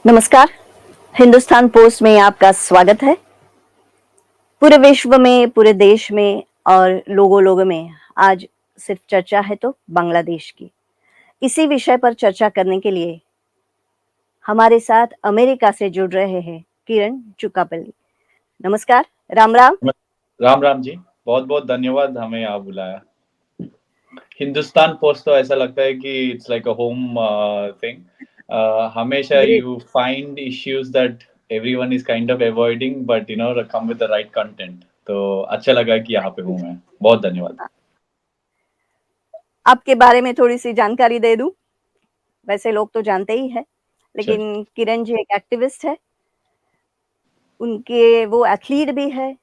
नमस्कार। हिंदुस्तान पोस्ट में आपका स्वागत है। पूरे विश्व में, पूरे देश में और लोगों-लोगों में आज सिर्फ चर्चा है तो बांग्लादेश की। इसी विषय पर चर्चा करने के लिए हमारे साथ अमेरिका से जुड़ रहे हैं किरण चुक्कापल्ली। नमस्कार, राम-राम। राम राम जी। बहुत बहुत धन्यवाद हमें यहाँ बुलाया। हिंदुस्तान पोस्ट तो ऐसा लगता है कि it's like a home thing. हमेशा great. You find issues that everyone is kind of avoiding but come with the right content. तो अच्छा लगा कि यहाँ पे हूँ मैं। बहुत धन्यवाद। आपके बारे में थोड़ी-सी जानकारी दे दूँ? वैसे लोग तो जानते ही हैं, चलिए। लेकिन किरण जी एक एक्टिविस्ट है। उनके वो एथलीट भी है।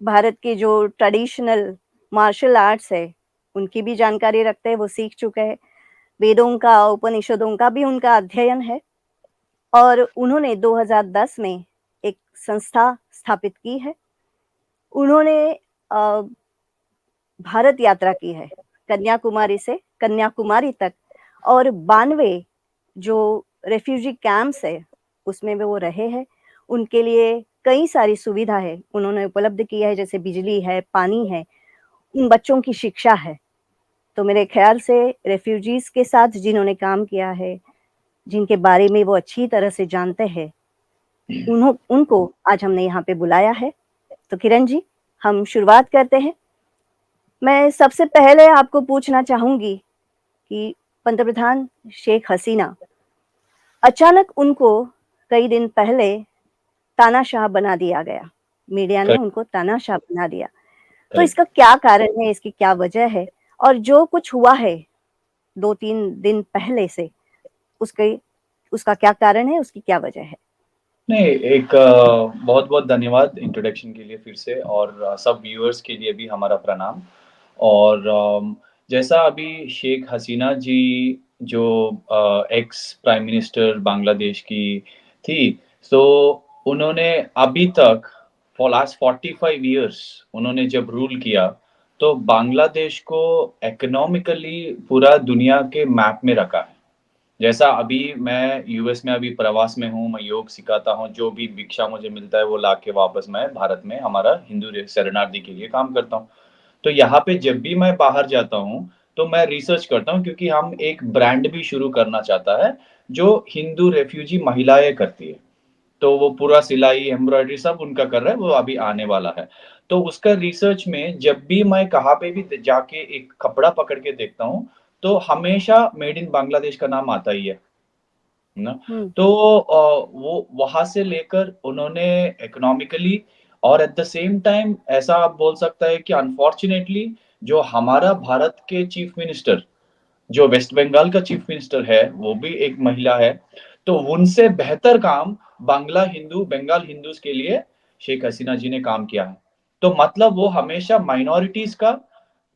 भारत की जो ट्रेडिशनल मार्शल आर्ट्स है, उनकी भी जानकारी रखते हैं, वो सीख चुके हैं। वेदों का, उपनिषदों का भी उनका अध्ययन है और उन्होंने 2010 में एक संस्था स्थापित की है। उन्होंने अ, भारत यात्रा की है, कन्याकुमारी से कन्याकुमारी तक और 92 जो रिफ्यूजी कैंप्स है, उसमें भी वो रहे हैं। उनके लिए कई सारी सुविधा है, उन्होंने उपलब्ध की है, जैसे बिजली है, पानी है, उन बच्चों की शिक्षा है। तो मेरे ख़्याल से रिफ्यूजीज़ के साथ जिन्होंने काम किया है, जिनके बारे में वो अच्छी तरह से जानते हैं, उनको आज हमने यहाँ पे बुलाया है। तो किरण जी, हम शुरुआत करते हैं। मैं सबसे पहले आपको पूछना चाहूँगी कि पंतप्रधान शेख हसीना, अचानक उनको कई दिन पहले तानाशाह बना दिया गया। मीडिया ने करेक्ट। उनको तानाशाह बना दिया। तो करेक्ट। इसका क्या कारण है, इसकी क्या वजह है? और जो कुछ हुआ है 2-3 दिन पहले से, उसके उसका क्या कारण है, उसकी क्या वजह है? नहीं, एक बहुत बहुत धन्यवाद इंट्रोडक्शन के लिए फिर से, और सब व्यूअर्स के लिए भी हमारा प्रणाम। और जैसा अभी शेख हसीना जी, जो एक्स प्राइम मिनिस्टर बांग्लादेश की थी, तो उन्होंने अभी तक फॉर लास्ट 45 इयर्स उन्होंने जब रूल किया, तो बांग्लादेश को इकोनॉमिकली पूरा दुनिया के मैप में रखा है। जैसा अभी मैं यूएस में अभी प्रवास में हूँ, मैं योग सिखाता हूँ, जो भी भिक्षा मुझे मिलता है वो लाके वापस मैं भारत में हमारा हिंदू शरणार्थी के लिए काम करता हूँ। तो यहाँ पे जब भी मैं बाहर जाता हूँ, तो मैं रिसर्च करता हूँ, क्योंकि हम एक ब्रांड भी शुरू करना चाहता है, जो हिंदू रेफ्यूजी महिलाएं करती है। तो वो पूरा सिलाई, एम्ब्रॉयडरी सब उनका कर रहा है, वो अभी आने वाला है। तो उसका रिसर्च में जब भी मैं कहाँ पे भी जाके एक कपड़ा पकड़ के देखता हूँ, तो हमेशा मेड इन बांग्लादेश का नाम आता ही है ना? हुँ, तो वो वहाँ से लेकर उन्होंने इकोनॉमिकली, और एट द सेम टाइम ऐसा आप बोल सकता है कि अनफॉर्च्यूनेटली जो हमारा भारत के चीफ मिनिस्टर, जो वेस्ट बंगाल का चीफ मिनिस्टर है, वो भी एक महिला है। तो उनसे बेहतर काम बंगाल हिंदूज के लिए शेख हसीना जी ने काम किया है। तो मतलब वो हमेशा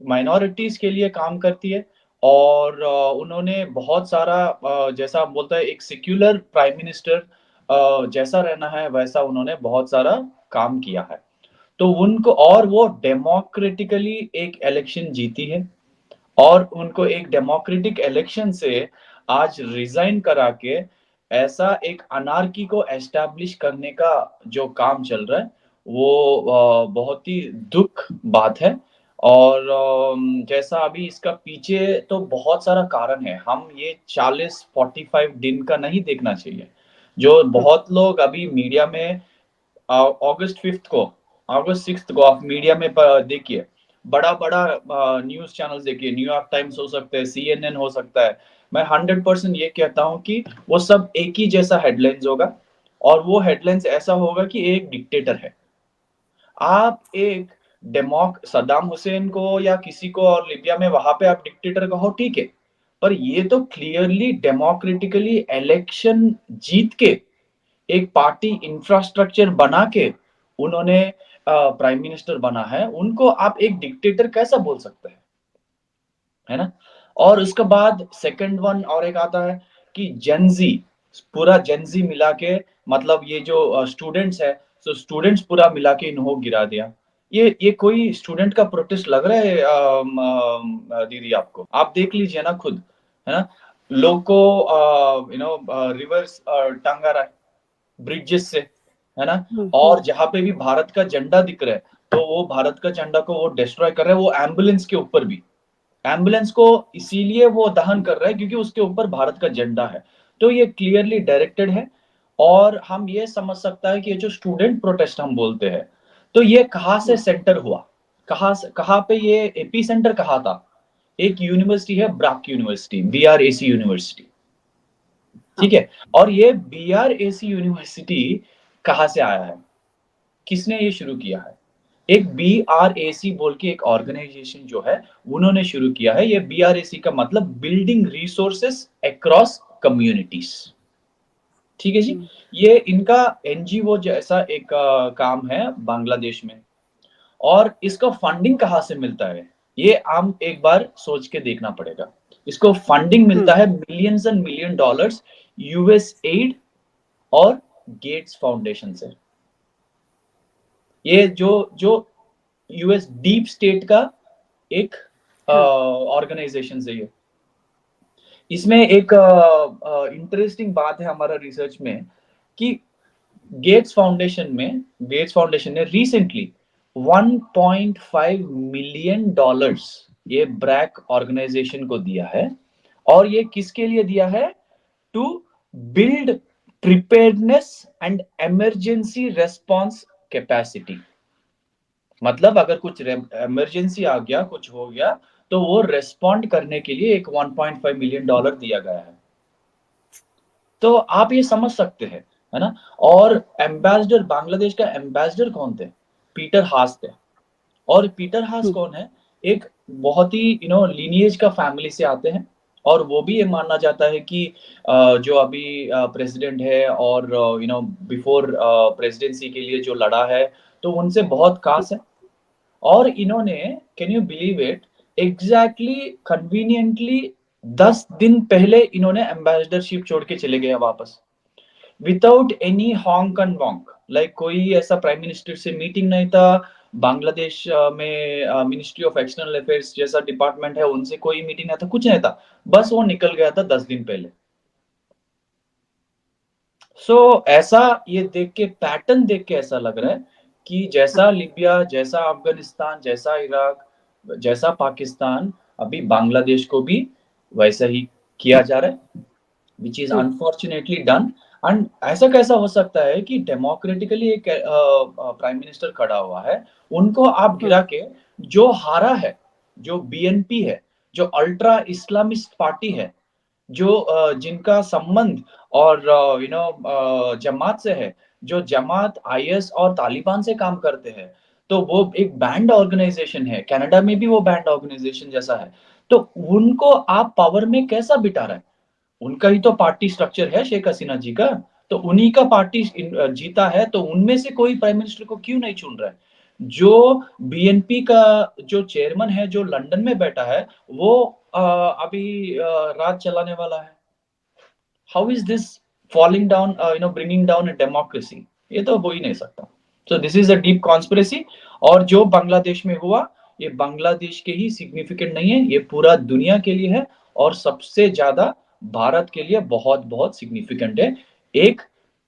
माइनॉरिटीज के लिए काम करती है। और उन्होंने बहुत सारा, जैसा आप बोलते हैं एक सेक्युलर प्राइम मिनिस्टर जैसा रहना है, वैसा उन्होंने बहुत सारा काम किया है। तो उनको, और वो डेमोक्रेटिकली एक इलेक्शन जीती है, और उनको एक डेमोक्रेटिक इलेक्शन से आज रिजाइन करा के ऐसा एक अनार्की को एस्टैब्लिश करने का जो काम चल रहा है, वो बहुत ही दुख बात है। और जैसा अभी इसका पीछे तो बहुत सारा कारण है, हम ये 40-45 दिन का नहीं देखना चाहिए। जो हुँ, बहुत लोग अभी मीडिया में, अगस्त 6 को आप मीडिया में देखिए, बड़ा-बड़ा न्यूज़ चैनल्स देखिए, न्यूयॉर्क टाइम्स हो सकता है, सीएनएन हो सकता है। मैं 100% ये कहता हूँ कि वो सब एक ही जैसा हेडलाइंस होगा, और वो हेडलाइंस ऐसा होगा कि एक डिक्टेटर है। आप एक डेमोक सद्दाम हुसैन को या किसी को और लिबिया में वहाँ पे आप डिक्टेटर कहो, ठीक है। पर ये तो क्लियरली डेमोक्रेटिकली इलेक्शन जीत के एक पार्टी इंफ्रास्ट्रक्चर बना के उन्होंने प्राइम मिनिस्टर बना है, उनको आप एक डिक्टेटर कैसा बोल सकते हैं, है ना? और उसके बाद सेकंड वन और एक आता है कि जेनज़ी, पूरा जेनज़ी मिला के, मतलब ये जो स्टूडेंट्स है, तो स्टूडेंट्स पूरा मिला के इनको गिरा दिया। ये कोई स्टूडेंट का प्रोटेस्ट लग रहा है दीदी आपको? आप देख लीजिए ना खुद, है ना? लोग को रिवर्स टांगा रहा है ब्रिजेस से, है ना। और जहां पे भी भारत का झंडा दिख रहा है, तो वो भारत का झंडा को वो डिस्ट्रॉय कर रहा है, वो एम्बुलेंस के ऊपर भी। एम्बुलेंस को इसीलिए वो दहन कर रहा है क्योंकि उसके ऊपर भारत का झंडा है। तो ये क्लियरली डायरेक्टेड है। और हम ये समझ सकता है कि ये जो स्टूडेंट प्रोटेस्ट हम बोलते हैं, तो ये कहाँ से सेंटर हुआ, कहाँ पे ये एपी सेंटर कहाँ था। एक यूनिवर्सिटी है, ब्राक यूनिवर्सिटी, BRAC यूनिवर्सिटी, हाँ। ठीक है। और ये BRAC यूनिवर्सिटी कहाँ से आया है, किसने ये शुरू किया है। एक BRAC बोल के एक ऑर्गेनाइजेशन जो है, उन्होंने शुरू किया है। ये BRAC का मतलब बिल्डिंग रिसोर्सेस अक्रॉस कम्युनिटीज, ठीक है जी। ये इनका NGO जैसा एक काम है बांग्लादेश में। और इसका फंडिंग कहाँ से मिलता है, ये आम एक बार सोच के देखना पड़ेगा। इसको फंडिंग मिलता है millions and million dollars US aid और गेट्स फाउंडेशन से। ये जो जो US डीप स्टेट का एक ऑर्गेनाइजेशन है ये। इसमें एक इंटरेस्टिंग बात है हमारा रिसर्च में कि गेट्स फाउंडेशन ने रिसेंटली 1.5 मिलियन डॉलर्स ये ब्रैक ऑर्गेनाइजेशन को दिया है। और ये किसके लिए दिया है, to build preparedness and emergency response capacity. मतलब अगर कुछ इमरजेंसी आ गया, कुछ हो गया, तो वो रेस्पॉन्ड करने के लिए एक 1.5 मिलियन डॉलर दिया गया है। तो आप ये समझ सकते हैं, है ना। और एम्बेसडर, बांग्लादेश का एम्बेसडर कौन थे, पीटर हास थे। और पीटर हास कौन है, एक बहुत ही लीनिएज का फैमिली से आते हैं। और वो भी ये माना जाता है कि जो अभी प्रेसिडेंट है और बिफोर प्रेसिडेंसी के लिए जो लड़ा है, तो उनसे बहुत खास है। और इन्होंने, can you believe it, exactly conveniently 10 दिन पहले इन्होंने एम्बेसडरशिप छोड़ के चले गए वापस, without any honk and wonk. Like कोई ऐसा प्राइम मिनिस्टर से मीटिंग नहीं था। बांग्लादेश में मिनिस्ट्री ऑफ एक्सटर्नल अफेयर्स जैसा डिपार्टमेंट है, उनसे कोई मीटिंग नहीं था, कुछ नहीं था। बस वो निकल गया था 10 दिन पहले। ऐसा ये देख के, पैटर्न देख के ऐसा लग रहा है कि जैसा लिबिया, जैसा अफगानिस्तान, जैसा इराक, जैसा पाकिस्तान, अभी बांग्लादेश को भी वैसा ही किया जा रहा है, which is unfortunately done. And ऐसा कैसा हो सकता है कि डेमोक्रेटिकली एक प्राइम मिनिस्टर खड़ा हुआ है, उनको आप गिरा के, जो हारा है, जो BNP है, जो अल्ट्रा इस्लामिस्ट पार्टी है, जो जिनका संबंध और जमात से है, जो जमात IS और तालिबान से काम करते हैं, तो वो एक बैंड ऑर्गेनाइजेशन है, कनाडा में भी वो बैंड ऑर्गेनाइजेशन जैसा है। तो उनको आप पावर में कैसा बिठा रहे हैं, उनका ही तो पार्टी स्ट्रक्चर है शेख हसीना जी का। तो उन्हीं का पार्टी जीता है, तो उनमें से कोई प्राइम मिनिस्टर को क्यों नहीं चुन रहा है। जो BNP का जो चेयरमैन है, जो लंदन में बैठा है, वो अभी राज चलाने वाला है। How is this falling down, bringing down a democracy. ये तो हो ही नहीं सकता। So this is a deep conspiracy. और जो बांग्लादेश में हुआ, ये बांग्लादेश के ही सिग्निफिकेंट नहीं है, ये पूरा दुनिया के लिए है। और सबसे ज्यादा भारत के लिए बहुत बहुत सिग्निफिकेंट है। एक,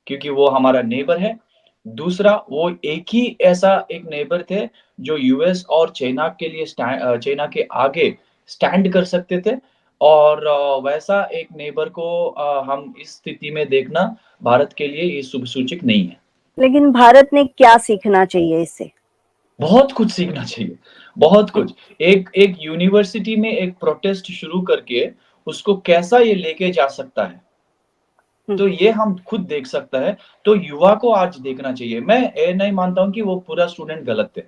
क्योंकि वो हमारा नेबर है। दूसरा, वो एक ही ऐसा एक नेबर थे जो US और चाइना के लिए चाइना के आगे स्टैंड कर सकते थे। और वैसा एक नेबर को हम इस स्थिति में देखना भारत के लिए ये शुभ सूचक नहीं है। लेकिन भारत ने क्या सीखना चाहिए इससे? बहुत कुछ सीखना चाहिए, बहुत कुछ। एक एक यूनिवर्सिटी में एक प्रोटेस्ट शुरू करके उसको कैसा ये लेके जा सकता है, तो ये हम खुद देख सकता है। तो युवा को आज देखना चाहिए। मैं ये नहीं मानता हूं कि वो पूरा स्टूडेंट गलत है।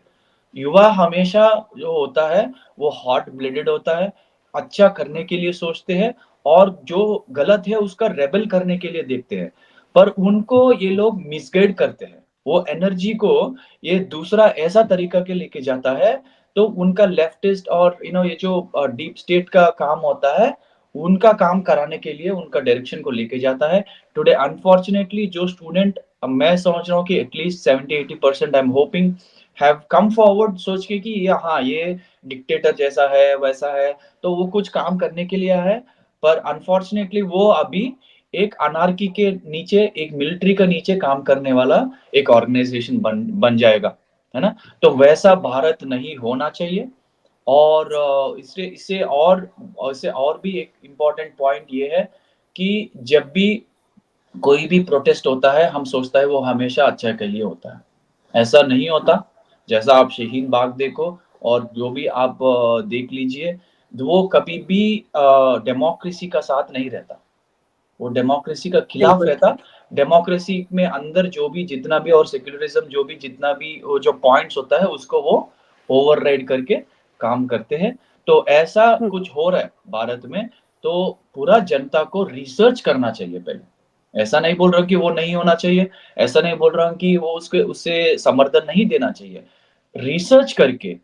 युवा हमेशा जो होता है, वो हॉट ब्लडेड होता है, अच्छा करने के लिए सोचते हैं, और जो गलत है उसका रेबल करने के लिए देखते हैं। पर उनको ये लोग मिसगाइड करते हैं, वो एनर्जी को ये दूसरा ऐसा तरीका के लेके जाता है। तो उनका लेफ्टिस्ट और ये जो डीप स्टेट का काम होता है, उनका काम कराने के लिए उनका डायरेक्शन को लेके जाता है। टुडे अनफॉर्चुनेटली जो स्टूडेंट, मैं समझ रहा हूँ कि at least 70-80% I am hopping have come forward सोच के कि ये हाँ, ये डिक्टेटर जैसा है, वैसा है, तो वो कुछ काम करने के लिए आया है। पर अनफॉर्चुनेटली वो अभी एक अनार्की के नीचे, एक मिलिट्री के नीचे काम करने वाला एक ऑर्गेनाइजेशन बन जाएगा, है ना? तो वैसा भारत नहीं होना चाहिए। और इससे इससे और भी एक इम्पोर्टेंट पॉइंट ये है कि जब भी कोई भी प्रोटेस्ट होता है, हम सोचता है वो हमेशा अच्छा के लिए होता है। ऐसा नहीं हाँ, होता। जैसा आप शाहीन बाग देखो और जो भी आप देख लीजिए, वो कभी भी डेमोक्रेसी का साथ नहीं रहता। वो डेमोक्रेसी का खिलाफ बिल्कुल। रहता। डेमोक्रेसी में अंदर जो भी जितना भी और सेक्युलरिज्म जो भी जितना भी वो जो पॉइंट्स होता है उसको वो ओवरराइड करके काम करते हैं। तो ऐसा हुँ, कुछ हो रहा है भारत में, तो पूरा जनता को रिसर्च करना चाहिए पहले। ऐसा नहीं बोल रहा हूँ कि वो नहीं होना चाहिए, ऐसा नहीं बोल रहा हूँ कि वो उसके उससे समर्थन नहीं देना चाहिए। रिसर्च करके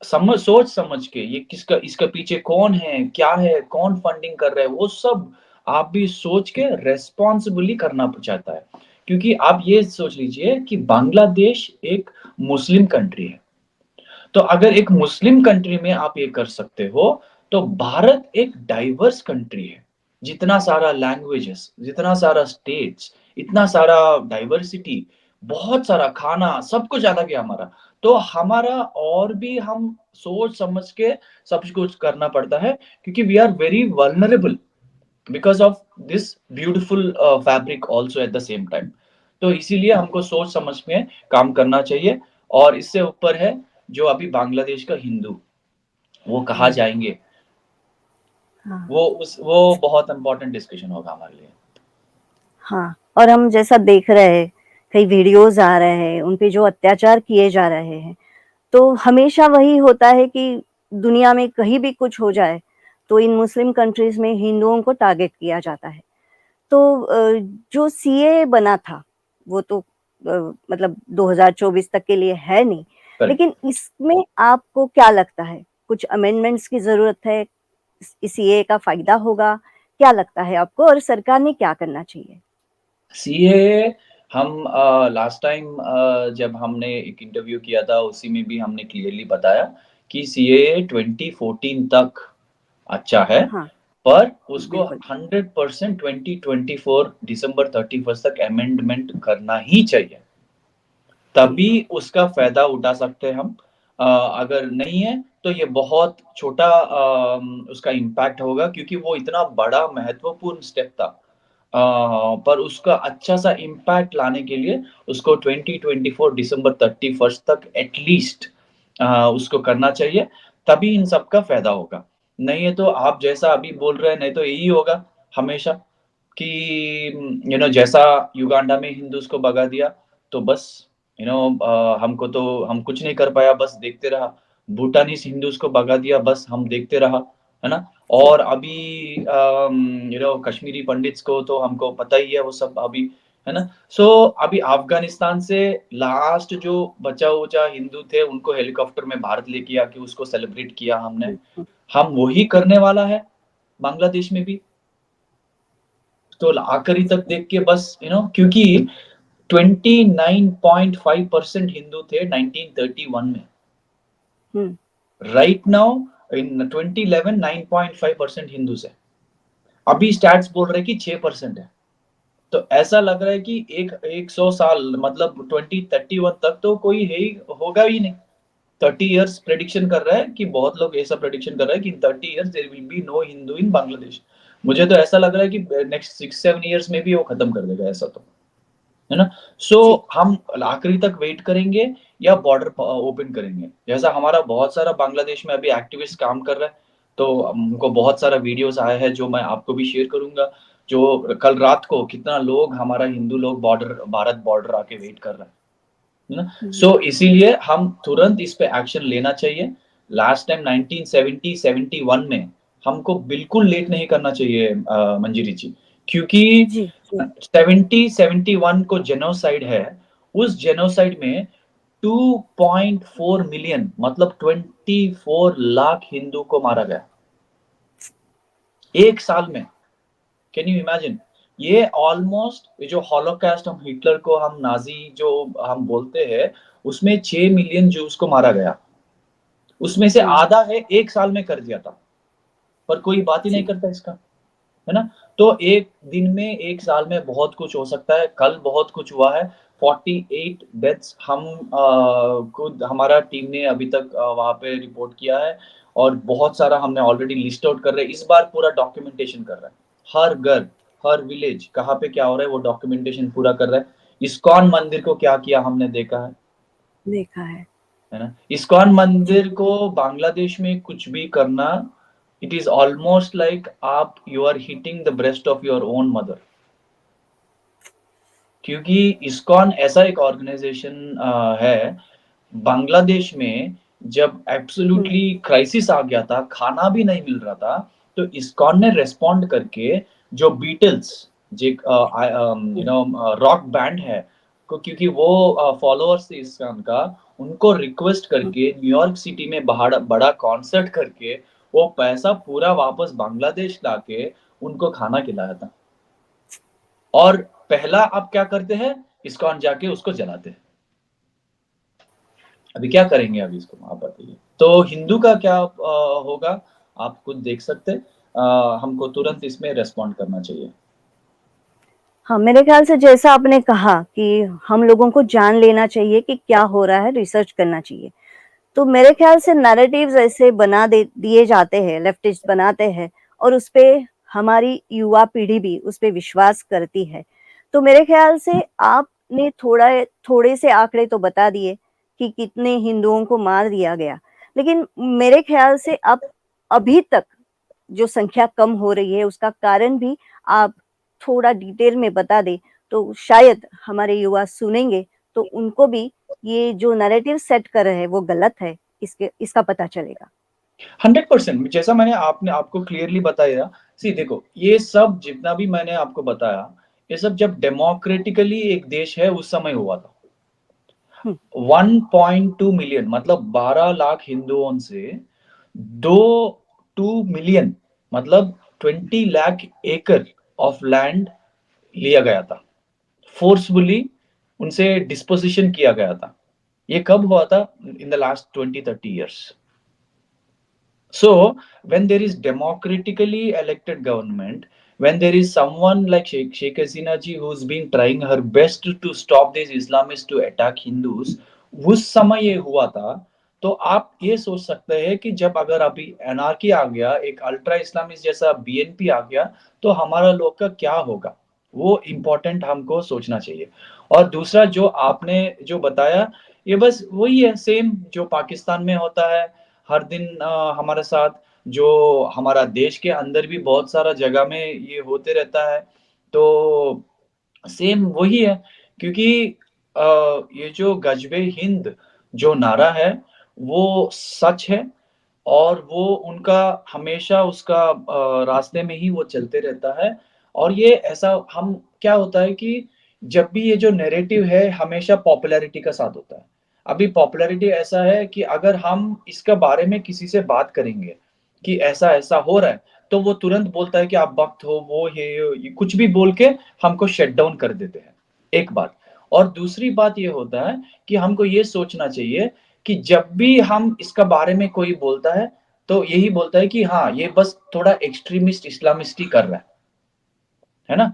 सोच समझ के ये किसका इसका पीछे कौन है, कौन फंडिंग कर रहा है, वो सब आप भी सोच के रेस्पॉन्सिबली करना चाहता है। क्योंकि आप ये सोच लीजिए कि बांग्लादेश एक मुस्लिम कंट्री है। तो अगर एक मुस्लिम कंट्री में आप ये कर सकते हो, तो भारत एक डाइवर्स कंट्री है। जितना सारा लैंग्वेजेस, जितना सारा स्टेट्स, इतना सारा डाइवर्सिटी, बहुत सारा खाना, सब कुछ अलग है हमारा। तो हमारा और भी हम सोच समझ के सब कुछ करना पड़ता है, क्योंकि we are very vulnerable because of this beautiful fabric also at the same time. तो इसीलिए हमको सोच समझ में काम करना चाहिए। और इससे ऊपर है जो अभी बांग्लादेश का हिंदू, वो कहाँ हुँ, जाएँगे? हाँ, वो बहुत इम्पोर्टेंट डिस्कशन होगा हमारे लिए। हाँ। और हम जैसा देख रहे हैं, कई वीडियोज़ आ रहे हैं, उन पे जो अत्याचार किए जा रहे हैं, तो हमेशा वही होता है कि दुनिया में कहीं भी कुछ हो जाए, तो इन मुस्लिम कंट्रीज़ में हिंदुओं को टारगेट किया जाता है। तो जो सीएए बना था, वो तो मतलब 2024 तक के लिए है नहीं, करेक्ट। लेकिन इसमें आपको क्या लगता है? कुछ अमेंडमेंट्स की ज़रूरत है? इस सीएए का फ़ायदा होगा? क्या लगता है आपको और सरकार ने क्या करना चाहिए? सीएए हम लास्ट टाइम जब हमने एक इंटरव्यू किया था, उसी में भी हमने क्लियरली बताया कि सीएए 2014 तक अच्छा है, हाँ, पर उसको बिल्कुल। 100% 2024 दिसंबर 31st तक अमेंडमेंट करना ही चाहिए। जी, तभी उसका फ़ायदा उठा सकते हैं हम। अगर नहीं है, तो ये बहुत छोटा उसका इम्पैक्ट होगा, क्योंकि वो इतना बड़ा महत्वपूर्ण स्टेप था। पर उसका अच्छा-सा इम्पैक्ट लाने के लिए उसको 2024 दिसंबर 31st तक एट लीस्ट उसको करना चाहिए, तभी इन सब का फ़ायदा होगा। नहीं है तो आप जैसा अभी बोल रहे हैं, नहीं तो यही होगा हमेशा कि जैसा युगांडा में हिंदूज़ को भगा दिया, तो बस हमको तो हम कुछ नहीं कर पाया, बस देखते रहा। भूटानीज़ हिंदूज़ को भगा दिया, बस हम देखते रहा, है ना? जी, और अभी कश्मीरी पंडित्स को तो हमको पता ही है वो सब अभी, है ना? सो अभी अफ़गानिस्तान से लास्ट जो बचा-उचा हिंदू थे, उनको हेलीकॉप्टर में भारत लेके आके उसको सेलिब्रेट किया हमने। हुँ, हुँ, हम वही करने वाला है, बांग्लादेश में भी। तो आखिरी जी, तक देख के बस क्योंकि 29.5% हिंदू थे 1931 में। हुँ, राइट नाउ इन 2011 9.5% हिंदूज़ है। अभी स्टैट्स बोल रहे हैं कि 6% है। तो ऐसा लग रहा है कि एक 100 साल मतलब 2031 तक तो कोई है ही होगा ही नहीं। 30 इयर्स प्रेडिक्शन कर रहा है कि बहुत लोग ऐसा प्रेडिक्शन कर रहे हैं कि in 30 years there will be no Hindu in Bangladesh. मुझे तो ऐसा लग रहा है कि नेक्स्ट 6-7 इयर्स में भी वो खत्म कर देगा ऐसा तो। है ना? सो जी, हम आखिरी तक वेट करेंगे या बॉर्डर ओपन करेंगे। जैसा हमारा बहुत सारा बांग्लादेश में अभी एक्टिविस्ट काम कर रहा है, तो हमको बहुत सारा वीडियोज़ आया है जो मैं आपको भी शेयर करूँगा। जो कल रात को कितना लोग हमारा हिंदू लोग भारत बॉर्डर आके वेट कर रहा है ना? हुँ, सो इसीलिए हम तुरंत इस पे एक्शन लेना चाहिए। लास्ट टाइम 1970-71 में हमको बिल्कुल लेट नहीं करना चाहिए मंजीरी जी। क्योंकि जी, जी, 70-71 को जेनोसाइड है, उस जेनोसाइड में 2.4 मिलियन मतलब 24 लाख हिंदू को मारा गया, 1 साल में। Can you imagine? ये ऑलमोस्ट ये जो हॉलोकॉस्ट हम हिटलर को हम नाज़ी जो हम बोलते हैं, उसमें 6 मिलियन ज्यूस को मारा गया। उसमें से हुँ, आधा है 1 साल में कर दिया था, पर कोई बात ही नहीं जी, करता इसका। है ना? तो एक दिन में, एक साल में बहुत कुछ हो सकता है। कल बहुत कुछ हुआ है। 48 डेथ्स हम खुद हमारा टीम ने अभी तक वहाँ पे रिपोर्ट किया है, और बहुत सारा हमने ऑलरेडी लिस्ट आउट कर रहे हैं। इस बार पूरा डॉक्यूमेंटेशन कर रहा है। हर घर, हर विलेज कहाँ पे क्या हो रहा है वो डॉक्यूमेंटेशन पूरा कर रहा है। इस्कॉन मंदिर को क्या किया हमने देखा देखा है। है ना? इस्कॉन जी। मंदिर को बांग्लादेश में कुछ भी करना, इट इज़ ऑलमोस्ट लाइक आप you are hitting the breast of your own mother. क्योंकि इस्कॉन ऐसा एक ऑर्गेनाइजेशन है, बांग्लादेश में जब हुँ, एब्सोल्युटली क्राइसिस आ गया था, खाना भी नहीं मिल रहा था, तो इस्कॉन ने रिस्पॉन्ड करके जो बीटल्स, हुँ, रॉक बैंड है, क्योंकि वो फॉलोअर्स थे इस्कॉन का, उनको रिक्वेस्ट हुँ। करके न्यूयॉर्क सिटी में बड़ा बड़ा कॉन्सर्ट करके वो पैसा पूरा वापस बांग्लादेश लाके उनको खाना खिलाया था। और पहला आप क्या करते हैं? इस्कॉन जाके उसको जलाते हैं। अभी क्या करेंगे अभी इसको आप बताइए? तो हिंदू का क्या होगा? आप खुद देख सकते हैं। हमको तुरंत इसमें रिस्पॉन्ड करना चाहिए। हाँ, मेरे ख़्याल से जैसा आपने कहा कि हम लोगों को जान लेना चाहिए कि क्या हो रहा है, रिसर्च करना चाहिए। तो मेरे ख़्याल से नैरेटिव्स ऐसे बना दे दिए जाते हैं, लेफ्टिस्ट बनाते हैं और उसपे हमारी युवा पीढ़ी भी उसपे विश्वास करती है। तो मेरे ख़्याल से आपने थोड़े से आंकड़े तो बता दिए कि कितने हिंदुओं को मार दिया गया। लेकिन मेरे ख़्याल से अब अभी तक जो संख्या कम हो रही है उसका कारण भी आप थोड़ा डिटेल में बता दें, तो शायद हमारे युवा सुनेंगे तो उनको भी ये जो नैरेटिव सेट कर रहे हैं वो गलत है, इसका पता चलेगा। 100% जैसा मैंने आपने आपको क्लियरली बताया। सी देखो, ये सब जितना भी मैंने आपको बताया, ये सब जब डेमोक्रेटिकली एक देश है उस समय हुआ था। हुँ, 1.2 मिलियन मतलब 12 लाख हिंदुओं से 2 2 मिलियन मतलब 20 लाख एकड़ ऑफ लैंड लिया गया था। फोर्सफुली उनसे डिस्पोजिशन किया गया था। ये कब हुआ था? In the last 20-30 years. So, when there is democratically elected government, when there is someone like Sheikh Hasina ji who's been trying her best to stop these Islamists to attack Hindus, उस समय ये हुआ था। तो आप ये सोच सकते हैं कि जब अगर अभी एनार्की आ गया, एक अल्ट्रा इस्लामिस्ट जैसा बीएनपी आ गया, तो हमारा लोग का क्या होगा? वो इम्पोर्टेंट हमको सोचना चाहिए। और दूसरा जो आपने जो बताया, ये बस वही है सेम जो पाकिस्तान में होता है। हर दिन हमारे साथ जो हमारा देश के अंदर भी बहुत सारा जगह में ये होते रहता है। तो सेम वही है, क्योंकि ये जो गजबे हिंद जो नारा है वो सच है, और वो उनका हमेशा उसका रास्ते में ही वो चलते रहता है। और ये ऐसा हम क्या होता है कि जब भी ये जो नैरेटिव है हमेशा पॉपुलैरिटी का साथ होता है। अभी पॉपुलैरिटी ऐसा है कि अगर हम इसके बारे में किसी से बात करेंगे कि ऐसा-ऐसा हो रहा है, तो वो तुरंत बोलता है कि आप भक्त हो, वो ये कुछ भी बोल के हमको शट डाउन कर देते हैं, एक बात। और दूसरी बात ये होता है कि हमको ये सोचना चाहिए कि जब भी हम इसका बारे में कोई बोलता है, तो यही बोलता है कि हाँ, ये बस थोड़ा एक्सट्रीमिस्ट इस्लामिस्ट ही कर रहा है ना?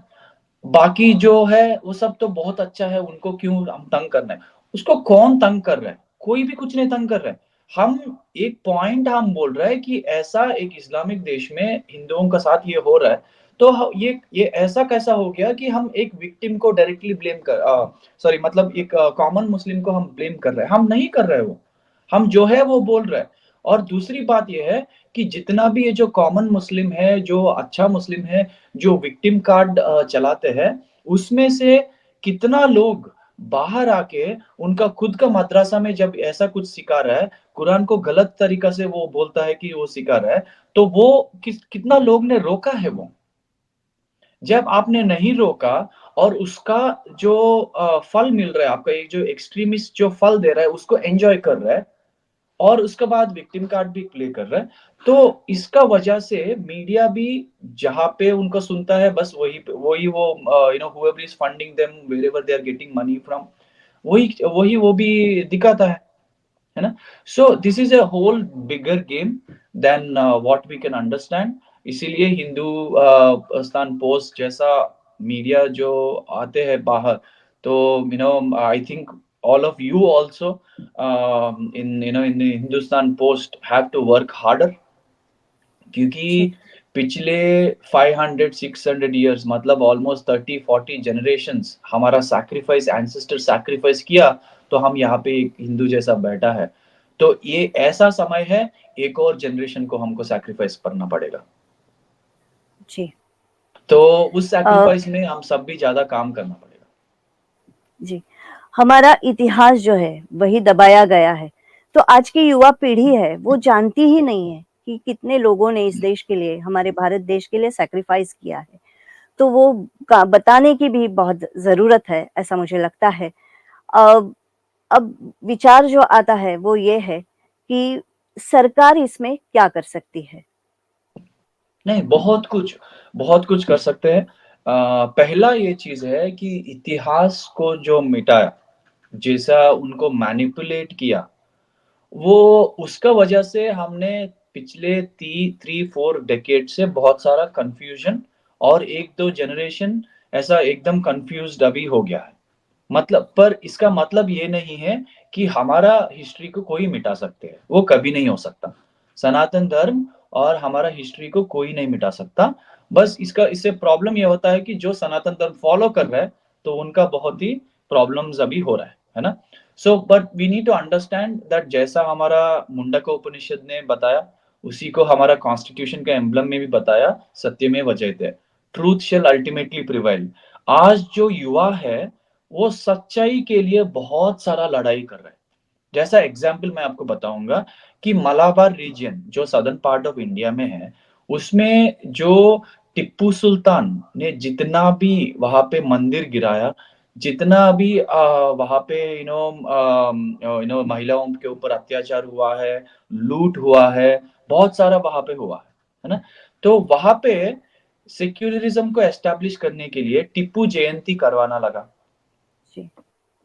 बाकी जो है वो सब तो बहुत अच्छा है, उनको क्यों हम तंग करना है? उसको कौन तंग कर रहा है? कोई भी कुछ नहीं तंग कर रहा है। हम एक पॉइंट हम बोल रहे हैं कि ऐसा एक इस्लामिक देश में हिंदुओं के साथ ये हो रहा है, तो ये ऐसा कैसा हो गया कि हम एक विक्टिम को डायरेक्टली ब्लेम कर सॉरी मतलब एक कॉमन मुस्लिम को हम ब्लेम कर रहे हैं। हम नहीं कर रहे हैं वो। हम जो है वो बोल रहे हैं। और दूसरी बात ये है कि जितना भी ये जो कॉमन मुस्लिम है, जो अच्छा मुस्लिम है, जो विक्टिम कार्ड चलाते हैं, उसमें से कितना लोग बाहर आके उनका खुद का मदरसा में जब ऐसा कुछ सिखा रहा है, कुरान को गलत तरीका से वो बोलता है कि वो सिखा रहा है, तो वो कितना लोग ने रोका है वो। जब आपने नहीं रोका और उसका जो फल मिल रहा है, आपका एक जो एक्सट्रीमिस्ट जो फल दे रहा है, उसको एन्जॉय कर रहा है, और उसके बाद विक्टिम कार्ड भी प्ले कर रहा है। तो इसका वजह से मीडिया भी जहाँ पे उनको सुनता है बस वही वो whoever is funding them wherever they are getting money from, वही वही वो भी दिखाता है ना? So this is a whole bigger game than what we can understand. इसीलिए हिंदुस्तान पोस्ट जैसा मीडिया जो आते हैं बाहर, तो I think all of you also in in the Hindustan Post have to work harder, जी, क्योंकि पिछले 500 600 इयर्स मतलब ऑलमोस्ट 30 40 जनरेशंस हमारा सैक्रिफाइस एंसेस्टर सैक्रिफाइस किया, तो हम यहाँ पे एक हिंदू जैसा बैठा है। तो ये ऐसा समय है, एक और जनरेशन को हमको सैक्रिफाइस करना पड़ेगा। जी। तो उस अ, सैक्रिफाइस में हम सब भी ज़्यादा काम करना पड़ेगा। जी। हमारा इतिहास जो है वही दबाया गया है। तो आज की युवा पीढ़ी है वो जानती ही नहीं है कि कितने लोगों ने इस देश के लिए, हमारे भारत देश के लिए सैक्रिफाइस किया है। तो वो का बताने की भी बहुत ज़रूरत है, ऐसा मुझे लगता है। अब अब विचार जो आता है वो ये है कि सरकार इसमें क्या कर सकती है? नहीं, बहुत कुछ कर सकते हैं। पहला ये चीज़ है कि इतिहास को जो मिटाया, जैसा उनको मैनिपुलेट किया, वो उसका वजह से हमने पिछले ती 3-4 डेकेड से बहुत सारा कन्फ्यूजन और 1-2 जनरेशन ऐसा एकदम कन्फ्यूज़्ड अभी हो गया है। मतलब पर इसका मतलब ये नहीं है कि हमारा हिस्ट्री को कोई मिटा सकते हैं, वो कभी नहीं हो सकता। सनातन धर्म और हमारा हिस्ट्री को कोई नहीं मिटा सकता। बस इससे प्रॉब्लम ये होता है कि जो सनातन धर्म फॉलो कर रहा है, तो उनका बहुत ही प्रॉब्लम्स अभी हो रहा है ना? So but we need to understand that जैसा हमारा मुंडक उपनिषद ने बताया, उसी को हमारा कॉन्स्टिट्यूशन का एम्ब्लम में भी बताया, सत्यमेव जयते, ट्रुथ शैल अल्टीमेटली प्रिवाइल। आज जो युवा है, वो सच्चाई के लिए बहुत सारा लड़ाई कर रहा है। जैसा एग्जाम्पल मैं आपको बताऊंगा कि मलाबार रीजन जो सदर्न पार्ट ऑफ इंडिया में है, उसमें जो टिप्पू सुल्तान ने जितना भी वहां पे मंदिर गिराया, जितना भी वहां पे महिलाओं के ऊपर अत्याचार हुआ है, लूट हुआ है, बहुत सारा वहां पे हुआ है ना? तो वहां पे सेक्युलरिज्म को एस्टेब्लिश करने के लिए टिप्पू जयंती करवाना लगा, जी,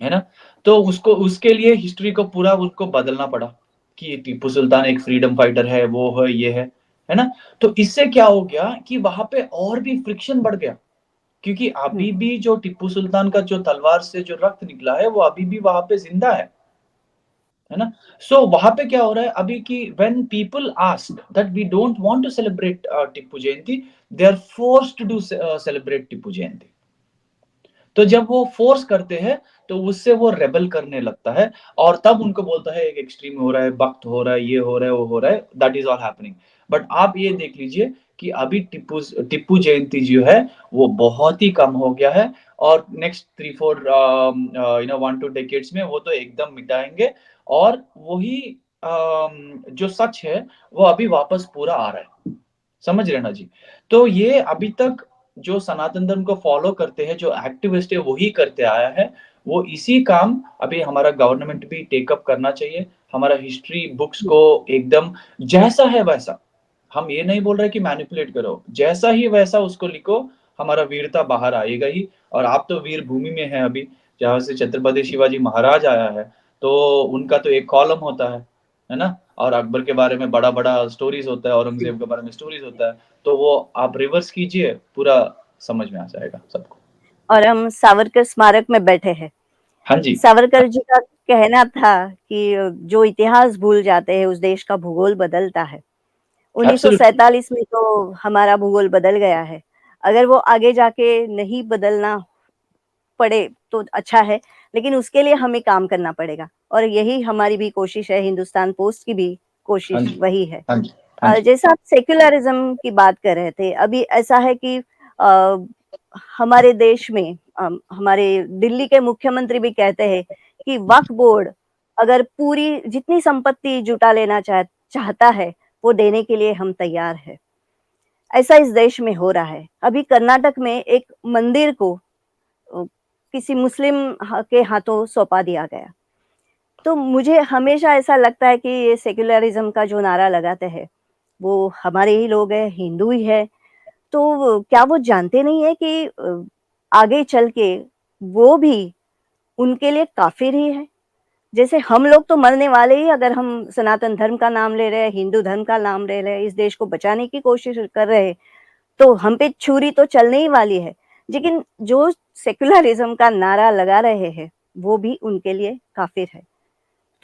है ना? तो उसको उसके लिए हिस्ट्री को पूरा उसको बदलना पड़ा कि टीपू सुल्तान एक फ्रीडम फाइटर है, वो है, ये है ना? तो इससे क्या हो गया कि वहाँ पे और भी फ्रिक्शन बढ़ गया, क्योंकि हुँ, अभी भी जो टिप्पू सुल्तान का जो तलवार से जो रक्त निकला है, वो अभी भी वहाँ पे ज़िंदा है ना? सो वहाँ पे क्या हो रहा है अभी कि when people ask that we don't want to celebrate Tipu Jayanti, they are forced to do celebrate Tipu Jayanti. तो जब वो फोर्स करते हैं, तो उससे वो रेबल करने लगता है, और तब उनको बोलता है एक एक्सट्रीम हो रहा है, वक्त हो रहा है, ये हो रहा है, वो हो रहा है, that is all happening. But आप ये देख लीजिए कि अभी टिप्पू टिप्पू जयंती जो है, वो बहुत ही कम हो गया है, और नेक्स्ट 3-4 1-2 डेकेड्स में वो तो एकदम मिटाएंगे, और वही जो सच है, वो अभी वापस पूरा आ रहा है। समझ रहे हैं ना जी? तो ये अभी तक जो सनातन धर्म को फॉलो करते हैं, जो एक्टिविस्ट है, वही करते आया है। वो इसी काम अभी हमारा गवर्नमेंट भी टेक अप करना चाहिए। हमारा हिस्ट्री बुक्स जी, को एकदम जैसा है वैसा, हम ये नहीं बोल रहे कि मैनिपुलेट करो, जैसा ही वैसा उसको लिखो, हमारा वीरता बाहर आएगा ही। और आप तो वीर भूमि में हैं अभी, जहाँ से छत्रपति शिवाजी महाराज आया है, तो उनका तो एक कॉलम होता है ना? और अकबर के बारे में बड़ा-बड़ा स्टोरीज़ होता है, जी। औरंगज़ेब के बारे में स्टोरीज़ होता है, तो वो आप रिवर्स कीजिए, पूरा समझ में आ जाएगा सबको। और हम सावरकर स्मारक में बैठे हैं। हाँ जी, सावरकर जी का कहना था कि जो इतिहास भूल जाते हैं, उस देश का भूगोल बदलता है। एब्सोल्युटली। 1947 में तो हमारा भूगोल बदल गया है। अगर वो आगे जाके नहीं बदलना पड़े तो अच्छा है, लेकिन उसके लिए हमें काम करना पड़ेगा और यही हमारी भी कोशिश है, हिंदुस्तान पोस्ट की भी हाँ कोशिश जी, वही है। हाँ जी, हाँ जी। जैसा आप सेक्युलरिज़्म की बात कर रहे थे, अभी ऐसा है कि अ, हमारे देश में हमारे दिल्ली के मुख्यमंत्री भी कहते हैं कि वक्फ बोर्ड अगर पूरी जितनी संपत्ति जुटा लेना चाहता है, वो देने के लिए हम तैयार हैं। ऐसा इस देश में हो रहा है। अभी कर्नाटक में एक मंदिर को अ, किसी मुस्लिम के हाथों सौंपा दिया गया। तो मुझे हमेशा ऐसा लगता है कि ये सेक्युलरिज़्म का जो नारा लगाते हैं, वो हमारे ही लोग हैं, हिंदू ही हैं, तो क्या वो जानते नहीं है कि आगे चल के वो भी उनके लिए काफ़िर ही है? जैसे हम लोग तो मरने वाले ही, अगर हम सनातन धर्म का नाम ले रहे हैं, हिंदू धर्म का नाम ले रहे हैं, इस देश को बचाने की कोशिश कर रहे हैं, तो हम पे छुरी तो चलने ही वाली है। लेकिन जो सेक्युलरिज़्म का नारा लगा रहे हैं, वो भी उनके लिए काफ़िर है।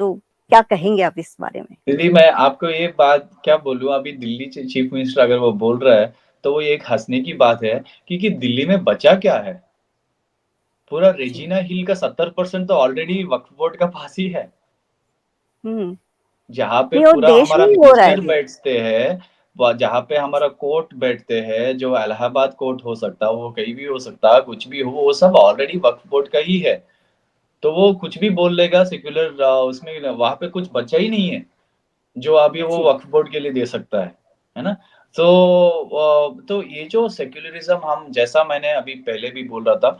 तो क्या कहेंगे आप इस बारे में? दीदी मैं आपको ये बात क्या बोलूँ, अभी दिल्ली चीफ मिनिस्टर अगर वो बोल रहा है, तो वो एक हँसने की बात है, क्योंकि दिल्ली में बचा क्या है? पूरा जी। रेजिना हिल का 70% तो ऑलरेडी वक्फ बोर्ड का पास ही है। हुँ। जहाँ पे नहीं, और पूरा देश में हमारा ही हो रहा है मिनिस्टर ये। बैठते हैं, जहाँ पे हमारा कोर्ट बैठते हैं, जो इलाहाबाद कोर्ट हो सकता है, वो कहीं भी हो सकता है, कुछ भी हो, वो सब ऑलरेडी वक्फ बोर्ड का ही है। तो वो कुछ भी बोल लेगा सेक्युलर, उसमें वहाँ पे कुछ बचा ही नहीं है, जो अभी वो जी। वक्फ बोर्ड के लिए दे सकता है ना? तो तो ये जो सेक्युलरिज़्म, हम जैसा मैंने अभी पहले भी बोल रहा था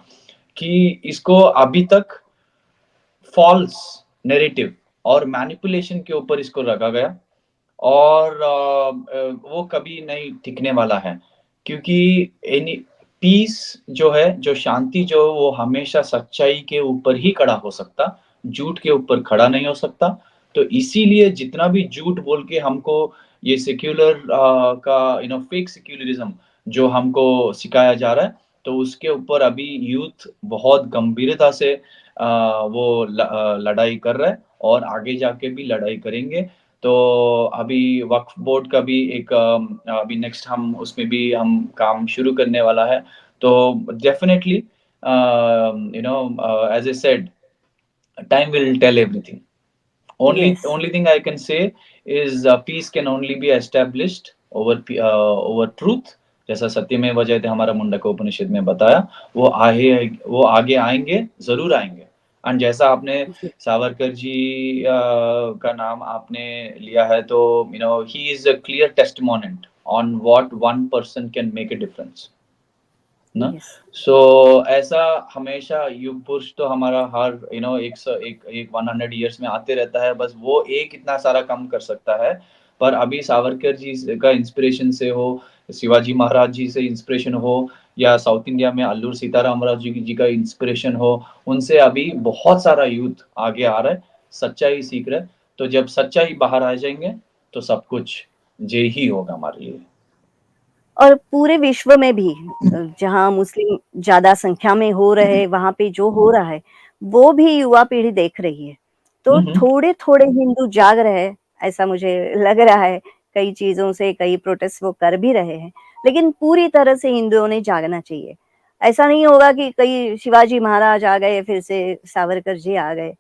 कि इसको अभी तक फ़ॉल्स नैरेटिव और मैनिपुलेशन के ऊपर इसको रखा गया, और वो कभी नहीं टिकने वाला है, क्योंकि एनी पीस जो है, जो शांति जो वो हमेशा सच्चाई के ऊपर ही खड़ा हो सकता, झूठ के ऊपर खड़ा नहीं हो सकता। तो इसीलिए जितना भी झूठ बोल के हमको ये सेक्युलर का फेक सेक्युलरिज़्म जो हमको सिखाया जा रहा है, तो उसके ऊपर अभी यूथ बहुत गंभीरता से लड़ाई कर रहा है, और आगे जाके भी लड़ाई करेंगे। तो अभी वक्फ बोर्ड का भी एक अभी नेक्स्ट हम उसमें भी हम काम शुरू करने वाला है। तो definitely as I said, time will tell everything. Yes. Only thing I can say is peace can only be established over truth. जैसा सत्यमेव जयते हमारा मुंडक उपनिषद में बताया, वो आगे आएँगे, ज़रूर आएँगे। एंड जैसा आपने जी। सावरकर जी का नाम आपने लिया है, तो he is a clear testimonial on what one person can make a difference. ना? यस। सो ऐसा हमेशा युग पुरुष तो हमारा हर एक स एक एक 100 इयर्स में आते रहता है, बस वो एक इतना सारा काम कर सकता है। पर अभी सावरकर जी का इंस्पिरेशन से हो, शिवाजी महाराज जी से इंस्पिरेशन हो, या साउथ इंडिया में अल्लूर सीताराम राजू जी का इंस्पिरेशन हो, उनसे अभी बहुत सारा यूथ आगे आ रहा है, सच्चाई सीख रहा है। तो जब सच्चाई बाहर आ जाएँगे, तो सब कुछ जय ही होगा हमारे लिए। और पूरे विश्व में भी जहाँ मुस्लिम ज़्यादा संख्या में हो रहे हैं, वहाँ पे जो हो रहा है, वो भी युवा पीढ़ी देख रही है। तो हुँ, हुँ। थोड़े-थोड़े हिंदू जाग रहे हैं, ऐसा मुझे लग रहा है। कई चीज़ों से, कई प्रोटेस्ट वो कर भी रहे हैं, लेकिन पूरी तरह से हिंदुओं ने जागना चाहिए। ऐसा नहीं होगा कि कहीं शिवाजी महाराज आ गए, फिर से सावरकर जी आ गए।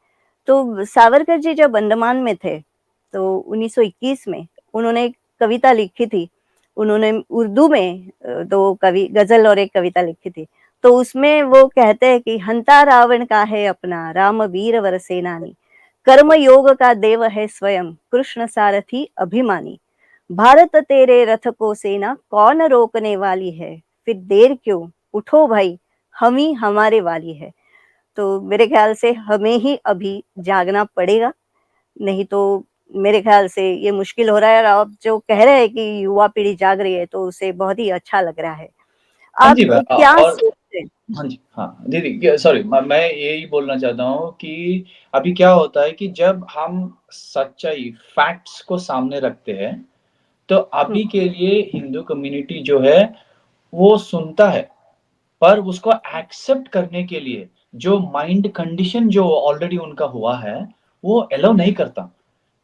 तो सावरकर जी जब अंडमान में थे, तो 1921 में उन्होंने एक कविता लिखी थी। उन्होंने उर्दू में 2 गज़ल और 1 कविता लिखी थी। तो उसमें वो कहते हैं कि हंता रावण का है अपना, राम वीर वर सेनानी। कर्म योग का देव है स्वयं, कृष्ण सारथी अभिमानी। भारत तेरे रथ को सेना कौन रोकने वाली है? फिर देर क्यों? उठो भाई, हम ही हमारे वाली है। तो मेरे ख़्याल से हमें ही अभी जागना पड़ेगा, नहीं तो मेरे ख़्याल से ये मुश्किल हो रहा है, और आप जो कह रहे हैं कि युवा पीढ़ी जाग रही है, तो उससे बहुत ही अच्छा लग रहा है। हाँ आप जी, क्या और सोचते हैं? हाँ जी, हाँ। दीदी सॉरी, मैं यही बोलना चाहता हूँ कि अभी क्या होता है कि जब हम सच्चाई, फैक्ट्स को सामने रखते हैं, तो हुँ, अभी के लिए हिंदू कम्युनिटी जो है, वो सुनता है। पर उसको एक्सेप्ट करने के लिए जो माइंड कंडीशन जो ऑलरेडी उनका हुआ है, वो अलाउ नहीं करता।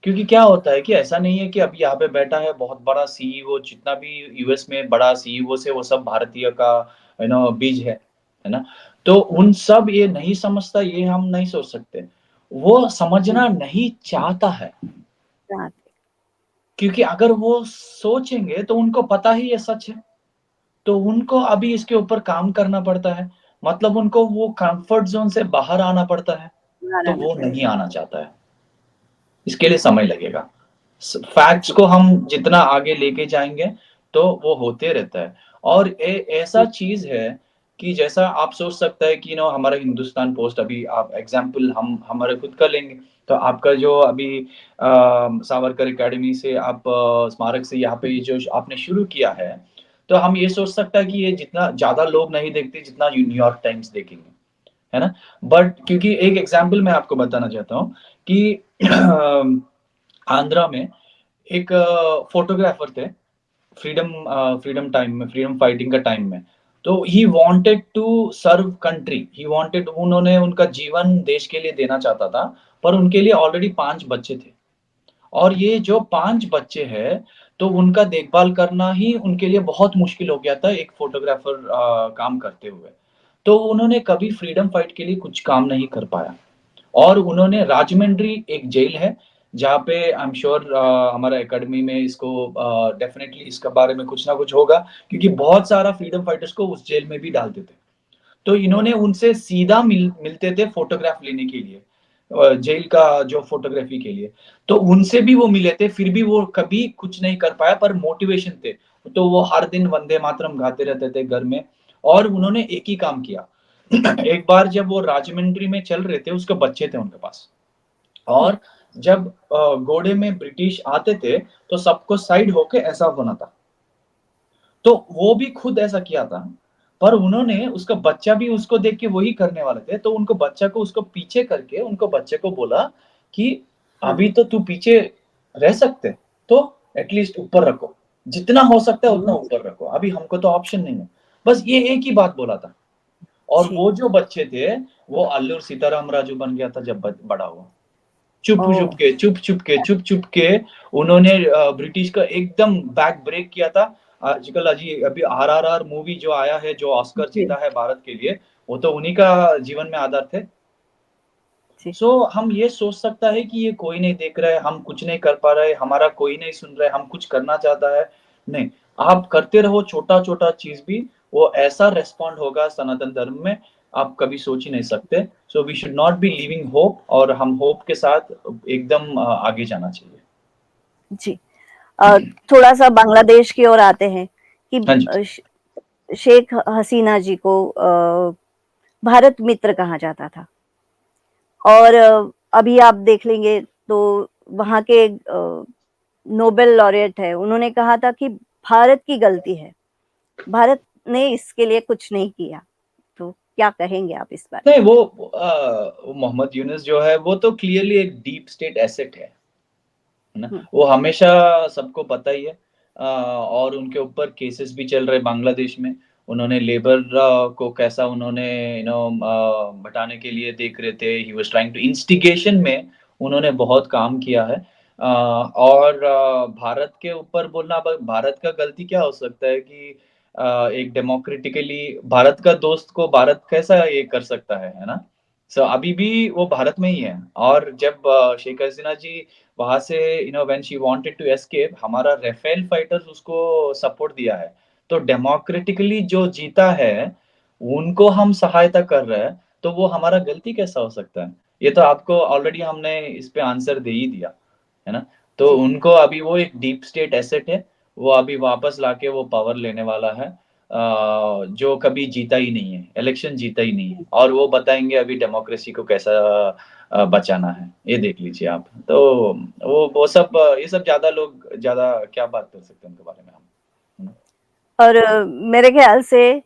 क्योंकि क्या होता है कि ऐसा नहीं है कि अभी यहाँ पे बैठा है बहुत बड़ा सीईओ, जितना भी यूएस में बड़ा सीईओ है, वो सब भारतीय का बीज है ना? तो हुँ, उन सब ये नहीं समझता, ये हम नहीं सोच सकते। वो हुँ, समझना नहीं चाहता है, हाँ, क्योंकि अगर वो सोचेंगे तो उनको पता ही ये सच है। तो उनको अभी इसके ऊपर काम करना पड़ता है। मतलब उनको वो कम्फर्ट ज़ोन से बाहर आना पड़ता है, बाहर तो आना वो नहीं पड़ेगा। आना चाहता है। इसके लिए समय लगेगा। फैक्ट्स जी। को हम जितना आगे लेके जाएँगे, तो वो होते रहता है। और ऐसा हुँ, चीज़ है कि जैसा आप सोच सकते हैं कि हमारा हिंदुस्तान पोस्ट, अभी आप एग्ज़ाम्पल हम हमारे खुद का लेंगे, तो आपका जो अभी सावरकर अकेडमी से आप स्मारक से यहाँ पे ये जो आपने शुरू किया है, तो हम ये सोच सकते हैं कि ये जितना ज़्यादा लोग नहीं देखते, जितना न्यूयॉर्क टाइम्स देखेंगे। है ना? बट क्योंकि एक एग्ज़ाम्पल मैं आपको बताना चाहता हूँ कि आंध्रा में एक फ़ोटोग्राफ़र थे, फ्रीडम टाइम में, फ्रीडम फाइटिंग का टाइम में। तो he wanted to serve country, he wanted उन्होंने उनका जीवन देश के लिए देना चाहता था, पर उनके लिए ऑलरेडी 5 बच्चे थे। और ये जो 5 बच्चे हैं, तो उनका देखभाल करना ही उनके लिए बहुत मुश्किल हो गया था एक फ़ोटोग्राफ़र काम करते हुए। तो उन्होंने कभी फ्रीडम फाइट के लिए कुछ काम नहीं कर पाया। और उन्होंने राजमंड्री एक जेल है, जहाँ पे आई एम श्योर हमारा अकेडमी में इसको डेफ़िनेटली इसके बारे में कुछ ना कुछ होगा, क्योंकि बहुत सारा फ्रीडम फाइटर्स को उस जेल में भी डालते थे। तो इन्होंने उनसे सीधा मिलते थे फ़ोटोग्राफ लेने के लिए, जेल का जो फ़ोटोग्राफ़ी के लिए। तो उनसे भी वो मिले थे, फिर भी वो कभी कुछ नहीं कर पाया, पर मोटिवेशन थे। तो वो हर दिन वंदे मातरम गाते रहते थे घर में, और उन्होंने एक ही काम किया। एक बार जब वो राजमंड्री में चल रहे थे, उसके बच्चे थे उनके पास। हुँ, और जब घोड़े में ब्रिटिश आते थे, तो सबको साइड होके ऐसा होना था। तो वो भी खुद ऐसा किया था, पर उन्होंने उसका बच्चा भी उसको देख के वही करने वाले थे, तो उनको बच्चा को उसको पीछे करके उनको बच्चे को बोला कि हाँ, अभी तो तू पीछे रह सकते, तो एटलीस्ट ऊपर रखो। जितना हो सकता है उतना हुँ, ऊपर रखो, अभी हमको तो ऑप्शन नहीं है। बस ये एक ही बात बोला था। और जी। वो जो बच्चे थे, वो अल्लूर सीताराम राजू बन गया था जब बड़ा हुआ। ओह! चुप-चुप के उन्होंने ब्रिटिश का एकदम बैक ब्रेक किया था। आजकल अजी अभी आरआरआर मूवी जो आया है, जो ऑस्कर जी, जीता है भारत के लिए, वो तो उन्हीं का जीवन में आधार थे। जी, सो हम ये सोच सकता है कि ये कोई नहीं देख रहा है, हम कुछ नहीं कर पा रहे, हमारा कोई नहीं सुन रहा है, हम कुछ करना चाहता है। नहीं, आप करते रहो छोटा-छोटा चीज़ भी, वो ऐसा रिस्पॉन्ड होगा सनातन धर्म में, आप कभी सोच ही नहीं सकते। So we should not be जी, लिविंग होप, और हम होप के साथ एकदम आगे जाना चाहिए। जी। अ, थोड़ा-सा बांग्लादेश की ओर आते हैं कि हाँ जी। श शेख हसीना जी को भारत मित्र कहा जाता था और अभी आप देख लेंगे तो वहाँ के नोबेल लॉरेट है, उन्होंने कहा था कि भारत की गलती है, भारत ने इसके लिए कुछ नहीं किया। तो क्या कहेंगे आप इस बारे नहीं, में? वो मोहम्मद यूनुस जो है, वो तो क्लियरली एक डीप स्टेट एसेट है ना? हुँ, वो हमेशा सबको पता ही है, और उनके ऊपर केसेस भी चल रहे हैं बांग्लादेश में। उन्होंने लेबर को कैसा उन्होंने हटाने के लिए देख रहे थे, he was trying to instigation में उन्होंने बहुत काम किया है। और भारत के ऊपर बोलना, अब भारत का गलती क्या हो सकता है कि एक डेमोक्रेटिकली भारत का दोस्त को भारत कैसा ये कर सकता है ना? सो अभी भी वो भारत में ही है, और जब शेख हसीना जी वहाँ से when she wanted to escape, हमारा राफेल फाइटर्स उसको सपोर्ट दिया है। तो डेमोक्रेटिकली जो जीता है, उनको हम सहायता कर रहे हैं, तो वो हमारा गलती कैसा हो सकता है? ये तो आपको ऑलरेडी हमने इस पे आंसर दे ही दिया, है ना? तो जी, उनको अभी वो एक डीप स्टेट एसेट है, वो अभी वापस लाके वो पावर लेने वाला है, जो कभी जीता ही नहीं है, इलेक्शन जीता ही नहीं है, और वो बताएँगे अभी डेमोक्रेसी को कैसा बचाना है, ये देख लीजिए आप। तो वो सब ये सब ज़्यादा लोग ज़्यादा क्या बात कर सकते हैं उनके बारे में हम, है ना? और मेरे ख़्याल से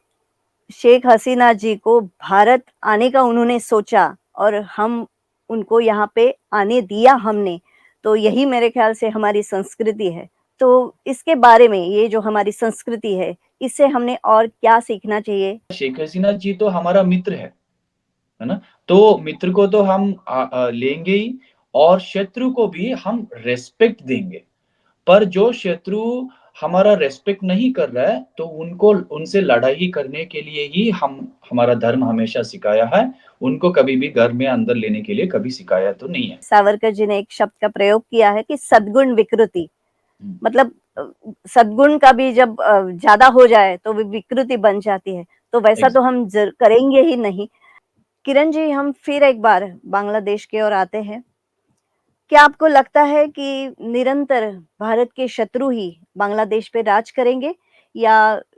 शेख हसीना जी को भारत आने का उन्होंने सोचा और हम उनको यहाँ पे आने दिया हमने, तो यही मेरे ख़्याल से हमारी संस्कृति है। तो इसके बारे में ये जो हमारी संस्कृति है, इससे हमने और क्या सीखना चाहिए? शेख हसीना जी तो हमारा मित्र है ना? तो मित्र को तो हम लेंगे ही, और शत्रु को भी हम रिस्पेक्ट देंगे। पर जो शत्रु हमारा रिस्पेक्ट नहीं कर रहा है, तो उनको उनसे लड़ाई करने के लिए ही हम हमारा धर्म हमेशा सिखाया है। उनको कभी भी घर में अंदर लेने के लिए कभी सिखाया तो नहीं है। सावरकर जी ने एक शब्द का प्रयोग किया है कि सद्गुण विकृति। हुँ, मतलब सद्गुण का भी जब ज़्यादा हो जाए तो वो विकृति बन जाती है। तो वैसा एग्ज़ तो हम ज़र करेंगे ही नहीं। किरण जी, हम फिर एक बार बांग्लादेश की ओर आते हैं। क्या आपको लगता है कि निरंतर भारत के शत्रु ही बांग्लादेश पे राज करेंगे या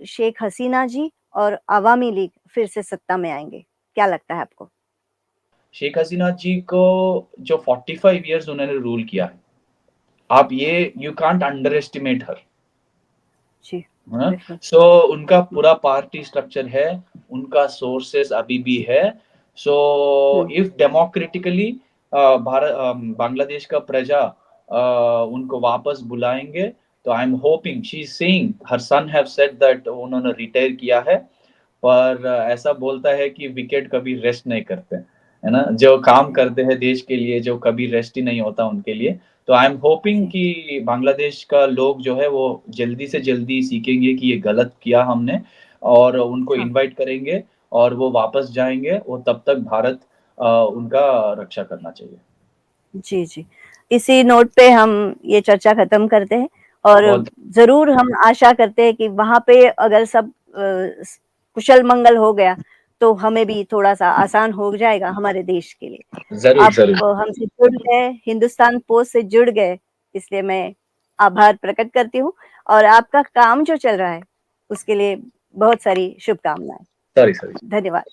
शेख हसीना जी और अवामी लीग फिर से सत्ता में आएँगे? क्या लगता है आपको? शेख हसीना जी को जो 45 इयर्स उन्होंने रूल किया है, आप ये यू कांट अंडर एस्टिमेट हर। जी, हाँ, बिल्कुल। सो उनका पूरा पार्टी स्ट्रक्चर है, उनका सोर्सेस अभी भी है। सो हुँ, इफ डेमोक्रेटिकली बांग्लादेश का प्रजा उनको वापस बुलाएँगे, तो I am hoping she is saying her son have said that उन्होंने रिटायर किया है, पर ऐसा बोलता है कि विकेट कभी रेस्ट नहीं करते, है ना? जो काम जी, करते हैं देश के लिए, जो कभी रेस्ट ही नहीं होता उनके लिए। तो आई एम होपिंग जी, कि बांग्लादेश का लोग जो है वो जल्दी से जल्दी सीखेंगे कि ये गलत किया हमने और उनको हाँ, इनवाइट करेंगे और वो वापस जाएँगे और तब तक भारत उनका रक्षा करना चाहिए। जी, जी। इसी नोट पे हम ये चर्चा खत्म करते हैं और बहुत ज़रूर हम आशा करते हैं कि वहाँ पे अगर सब स कुशल-मंगल हो गया, तो हमें भी थोड़ा-सा आसान हो जाएगा हमारे देश के लिए। ज़रूर, आप ज़रूर। हमसे जुड़ गए, हिंदुस्तान पोस्ट से जुड़ गए, इसलिए मैं आभार प्रकट करती हूँ और आपका काम जो चल रहा है, उसके लिए बहुत सारी शुभकामनाएँ। Sorry, sorry. धन्यवाद।